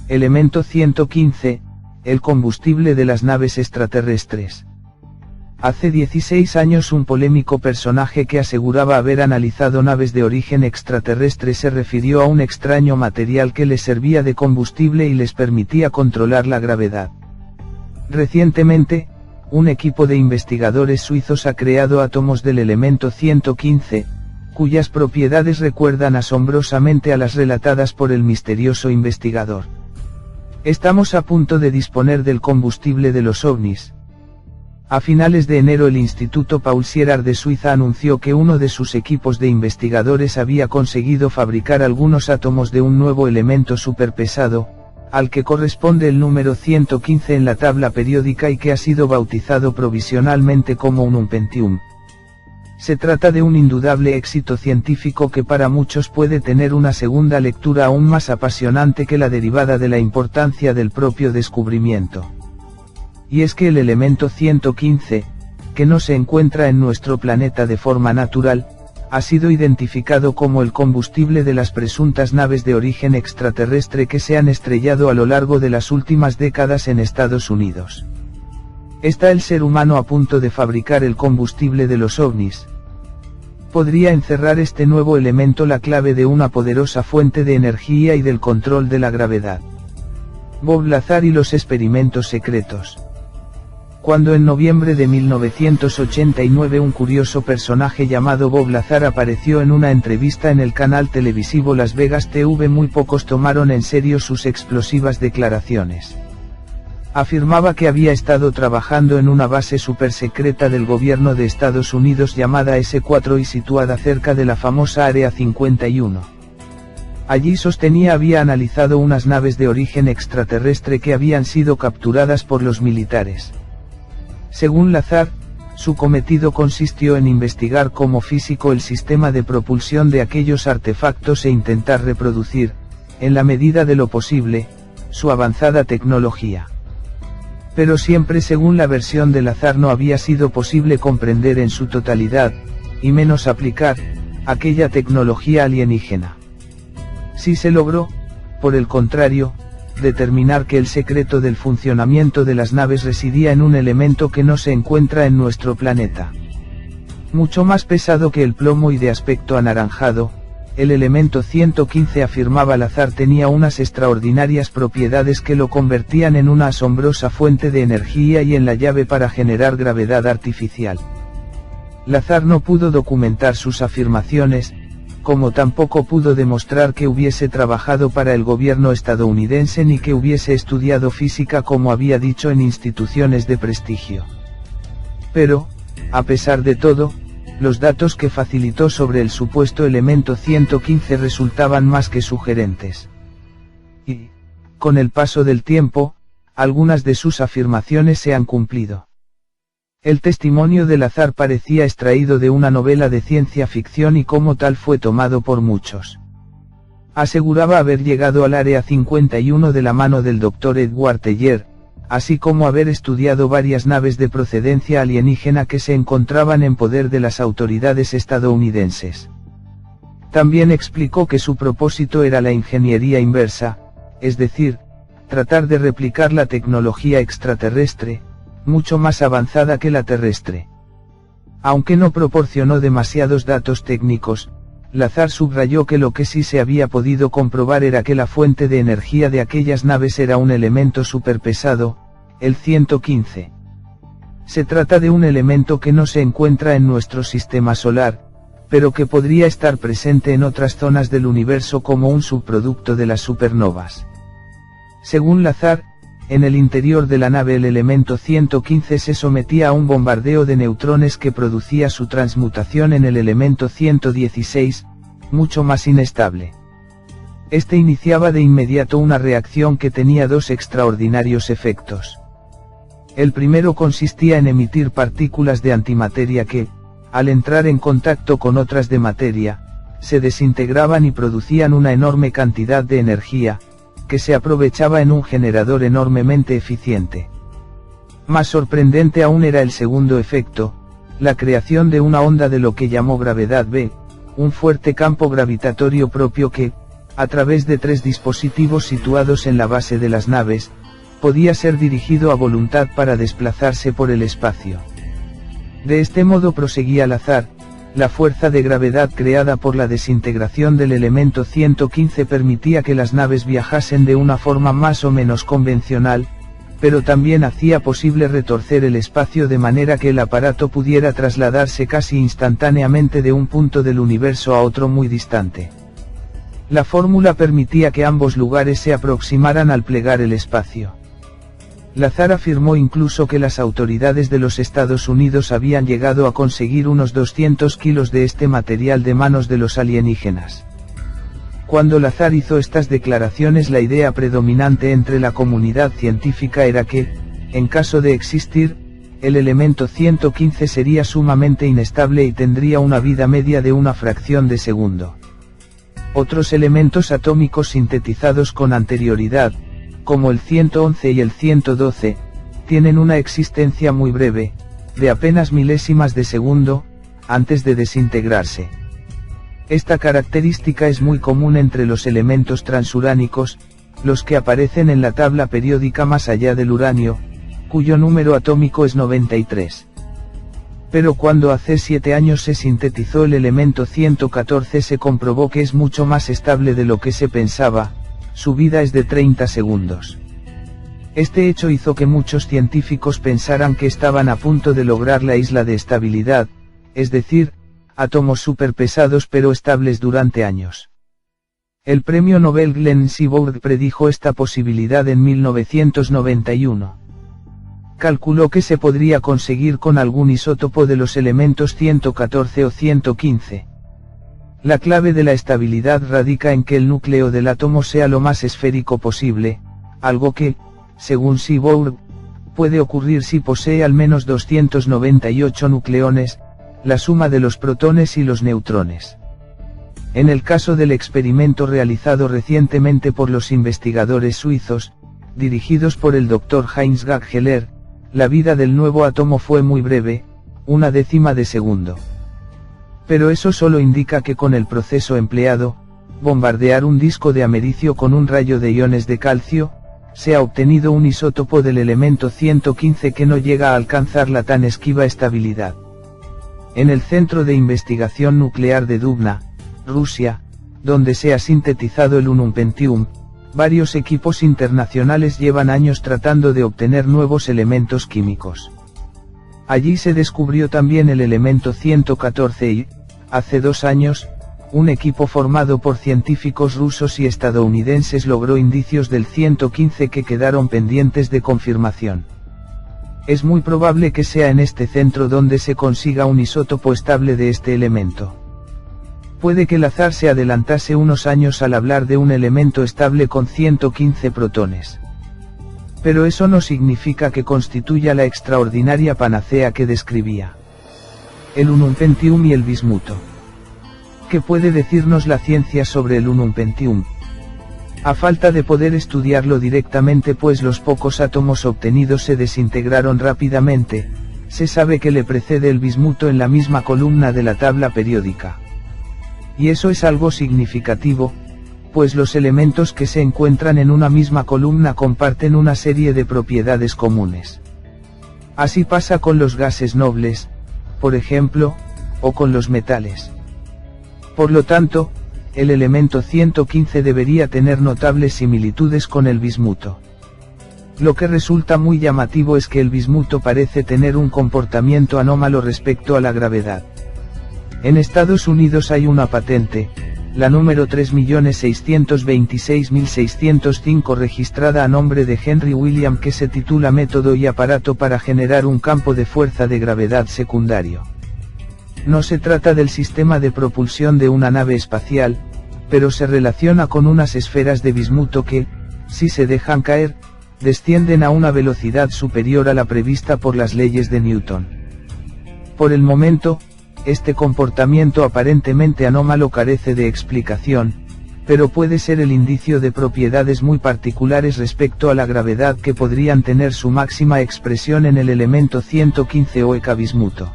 Elemento 115, el combustible de las naves extraterrestres. Hace 16 años un polémico personaje que aseguraba haber analizado naves de origen extraterrestre se refirió a un extraño material que les servía de combustible y les permitía controlar la gravedad. Recientemente, un equipo de investigadores suizos ha creado átomos del elemento 115, cuyas propiedades recuerdan asombrosamente a las relatadas por el misterioso investigador. Estamos a punto de disponer del combustible de los ovnis. A finales de enero el Instituto Paul Sierard de Suiza anunció que uno de sus equipos de investigadores había conseguido fabricar algunos átomos de un nuevo elemento superpesado, al que corresponde el número 115 en la tabla periódica y que ha sido bautizado provisionalmente como un umpentium. Se trata de un indudable éxito científico que para muchos puede tener una segunda lectura aún más apasionante que la derivada de la importancia del propio descubrimiento. Y es que el elemento 115, que no se encuentra en nuestro planeta de forma natural, ha sido identificado como el combustible de las presuntas naves de origen extraterrestre que se han estrellado a lo largo de las últimas décadas en Estados Unidos. ¿Está el ser humano a punto de fabricar el combustible de los ovnis? ¿Podría encerrar este nuevo elemento la clave de una poderosa fuente de energía y del control de la gravedad? Bob Lazar y los experimentos secretos. Cuando en noviembre de 1989 un curioso personaje llamado Bob Lazar apareció en una entrevista en el canal televisivo Las Vegas TV, muy pocos tomaron en serio sus explosivas declaraciones. Afirmaba que había estado trabajando en una base supersecreta del gobierno de Estados Unidos llamada S4 y situada cerca de la famosa Área 51. Allí sostenía había analizado unas naves de origen extraterrestre que habían sido capturadas por los militares. Según Lazar, su cometido consistió en investigar como físico el sistema de propulsión de aquellos artefactos e intentar reproducir, en la medida de lo posible, su avanzada tecnología. Pero siempre según la versión de Lazar no había sido posible comprender en su totalidad, y menos aplicar, aquella tecnología alienígena. Sí se logró, por el contrario, determinar que el secreto del funcionamiento de las naves residía en un elemento que no se encuentra en nuestro planeta. Mucho más pesado que el plomo y de aspecto anaranjado, el elemento 115, afirmaba Lazar, tenía unas extraordinarias propiedades que lo convertían en una asombrosa fuente de energía y en la llave para generar gravedad artificial. Lazar no pudo documentar sus afirmaciones, como tampoco pudo demostrar que hubiese trabajado para el gobierno estadounidense ni que hubiese estudiado física como había dicho en instituciones de prestigio. Pero, a pesar de todo, los datos que facilitó sobre el supuesto elemento 115 resultaban más que sugerentes. Y, con el paso del tiempo, algunas de sus afirmaciones se han cumplido. El testimonio de Lazar parecía extraído de una novela de ciencia ficción y como tal fue tomado por muchos. Aseguraba haber llegado al Área 51 de la mano del Dr. Edward Teller, así como haber estudiado varias naves de procedencia alienígena que se encontraban en poder de las autoridades estadounidenses. También explicó que su propósito era la ingeniería inversa, es decir, tratar de replicar la tecnología extraterrestre, mucho más avanzada que la terrestre. Aunque no proporcionó demasiados datos técnicos, Lazar subrayó que lo que sí se había podido comprobar era que la fuente de energía de aquellas naves era un elemento superpesado, el 115. Se trata de un elemento que no se encuentra en nuestro sistema solar, pero que podría estar presente en otras zonas del universo como un subproducto de las supernovas. Según Lazar, en el interior de la nave el elemento 115 se sometía a un bombardeo de neutrones que producía su transmutación en el elemento 116, mucho más inestable. Este iniciaba de inmediato una reacción que tenía dos extraordinarios efectos. El primero consistía en emitir partículas de antimateria que, al entrar en contacto con otras de materia, se desintegraban y producían una enorme cantidad de energía, que se aprovechaba en un generador enormemente eficiente. Más sorprendente aún era el segundo efecto, la creación de una onda de lo que llamó gravedad B, un fuerte campo gravitatorio propio que, a través de 3 dispositivos situados en la base de las naves, podía ser dirigido a voluntad para desplazarse por el espacio. De este modo proseguía Lazar, la fuerza de gravedad creada por la desintegración del elemento 115 permitía que las naves viajasen de una forma más o menos convencional, pero también hacía posible retorcer el espacio de manera que el aparato pudiera trasladarse casi instantáneamente de un punto del universo a otro muy distante. La fórmula permitía que ambos lugares se aproximaran al plegar el espacio. Lazar afirmó incluso que las autoridades de los Estados Unidos habían llegado a conseguir unos 200 kilos de este material de manos de los alienígenas. Cuando Lazar hizo estas declaraciones, la idea predominante entre la comunidad científica era que, en caso de existir, el elemento 115 sería sumamente inestable y tendría una vida media de una fracción de segundo. Otros elementos atómicos sintetizados con anterioridad, como el 111 y el 112, tienen una existencia muy breve, de apenas milésimas de segundo, antes de desintegrarse. Esta característica es muy común entre los elementos transuránicos, los que aparecen en la tabla periódica más allá del uranio, cuyo número atómico es 93. Pero cuando hace 7 años se sintetizó el elemento 114 se comprobó que es mucho más estable de lo que se pensaba, su vida es de 30 segundos. Este hecho hizo que muchos científicos pensaran que estaban a punto de lograr la isla de estabilidad, es decir, átomos superpesados pero estables durante años. El premio Nobel Glenn Seaborg predijo esta posibilidad en 1991. Calculó que se podría conseguir con algún isótopo de los elementos 114 o 115. La clave de la estabilidad radica en que el núcleo del átomo sea lo más esférico posible, algo que, según Seaborg, puede ocurrir si posee al menos 298 nucleones, la suma de los protones y los neutrones. En el caso del experimento realizado recientemente por los investigadores suizos, dirigidos por el Dr. Heinz Gaggeler, la vida del nuevo átomo fue muy breve, 1/10 de segundo. Pero eso solo indica que con el proceso empleado, bombardear un disco de americio con un rayo de iones de calcio, se ha obtenido un isótopo del elemento 115 que no llega a alcanzar la tan esquiva estabilidad. En el Centro de Investigación Nuclear de Dubna, Rusia, donde se ha sintetizado el ununpentium, varios equipos internacionales llevan años tratando de obtener nuevos elementos químicos. Allí se descubrió también el elemento 114 y, hace 2 años, un equipo formado por científicos rusos y estadounidenses logró indicios del 115 que quedaron pendientes de confirmación. Es muy probable que sea en este centro donde se consiga un isótopo estable de este elemento. Puede que Lazar se adelantase unos años al hablar de un elemento estable con 115 protones. Pero eso no significa que constituya la extraordinaria panacea que describía. El ununpentium y el bismuto. ¿Qué puede decirnos la ciencia sobre el ununpentium? A falta de poder estudiarlo directamente pues los pocos átomos obtenidos se desintegraron rápidamente, se sabe que le precede el bismuto en la misma columna de la tabla periódica. Y eso es algo significativo, pues los elementos que se encuentran en una misma columna comparten una serie de propiedades comunes. Así pasa con los gases nobles, por ejemplo, o con los metales. Por lo tanto, el elemento 115 debería tener notables similitudes con el bismuto. Lo que resulta muy llamativo es que el bismuto parece tener un comportamiento anómalo respecto a la gravedad. En Estados Unidos hay una patente, la número 3.626.605 registrada a nombre de Henry William que se titula Método y aparato para generar un campo de fuerza de gravedad secundario. No se trata del sistema de propulsión de una nave espacial, pero se relaciona con unas esferas de bismuto que, si se dejan caer, descienden a una velocidad superior a la prevista por las leyes de Newton. Por el momento, este comportamiento aparentemente anómalo carece de explicación, pero puede ser el indicio de propiedades muy particulares respecto a la gravedad que podrían tener su máxima expresión en el elemento 115 o bismuto.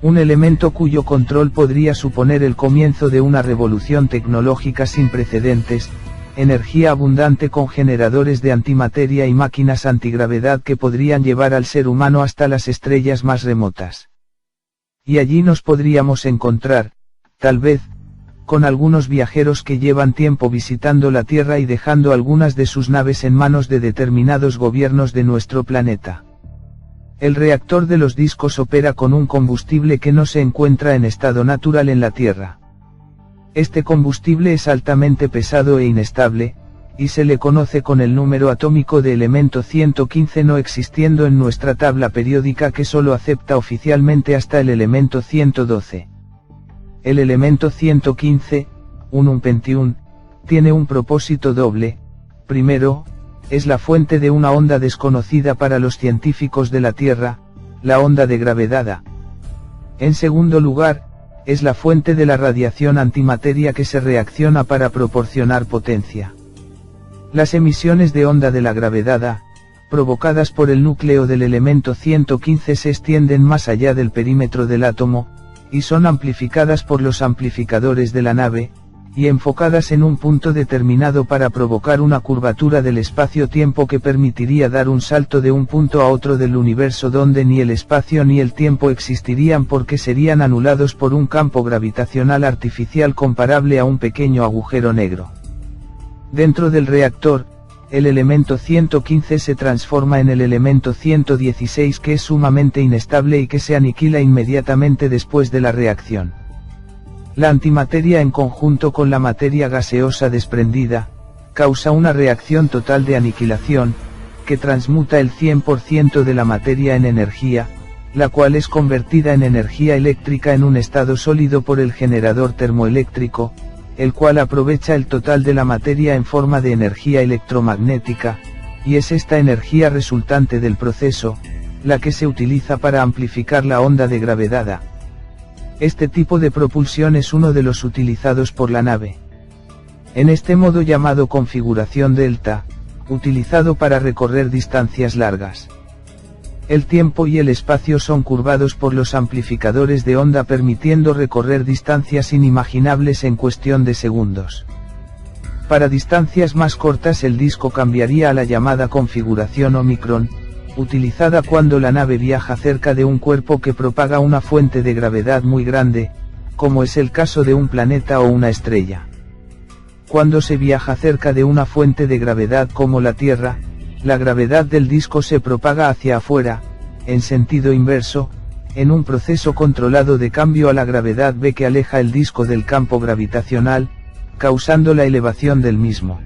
Un elemento cuyo control podría suponer el comienzo de una revolución tecnológica sin precedentes, energía abundante con generadores de antimateria y máquinas antigravedad que podrían llevar al ser humano hasta las estrellas más remotas. Y allí nos podríamos encontrar, tal vez, con algunos viajeros que llevan tiempo visitando la Tierra y dejando algunas de sus naves en manos de determinados gobiernos de nuestro planeta. El reactor de los discos opera con un combustible que no se encuentra en estado natural en la Tierra. Este combustible es altamente pesado e inestable, y se le conoce con el número atómico de elemento 115, no existiendo en nuestra tabla periódica que solo acepta oficialmente hasta el elemento 112. El elemento 115, un 21, tiene un propósito doble. Primero, es la fuente de una onda desconocida para los científicos de la Tierra, la onda de gravedad A. En segundo lugar, es la fuente de la radiación antimateria que se reacciona para proporcionar potencia. Las emisiones de onda de la gravedad A, provocadas por el núcleo del elemento 115, se extienden más allá del perímetro del átomo, y son amplificadas por los amplificadores de la nave, y enfocadas en un punto determinado para provocar una curvatura del espacio-tiempo que permitiría dar un salto de un punto a otro del universo donde ni el espacio ni el tiempo existirían porque serían anulados por un campo gravitacional artificial comparable a un pequeño agujero negro. Dentro del reactor, el elemento 115 se transforma en el elemento 116, que es sumamente inestable y que se aniquila inmediatamente después de la reacción. La antimateria en conjunto con la materia gaseosa desprendida, causa una reacción total de aniquilación, que transmuta el 100% de la materia en energía, la cual es convertida en energía eléctrica en un estado sólido por el generador termoeléctrico, el cual aprovecha el total de la materia en forma de energía electromagnética, y es esta energía resultante del proceso, la que se utiliza para amplificar la onda de gravedad A. Este tipo de propulsión es uno de los utilizados por la nave. En este modo llamado configuración delta, utilizado para recorrer distancias largas. El tiempo y el espacio son curvados por los amplificadores de onda, permitiendo recorrer distancias inimaginables en cuestión de segundos. Para distancias más cortas el disco cambiaría a la llamada configuración Omicron, utilizada cuando la nave viaja cerca de un cuerpo que propaga una fuente de gravedad muy grande, como es el caso de un planeta o una estrella. Cuando se viaja cerca de una fuente de gravedad como la Tierra, la gravedad del disco se propaga hacia afuera, en sentido inverso, en un proceso controlado de cambio a la gravedad B que aleja el disco del campo gravitacional, causando la elevación del mismo.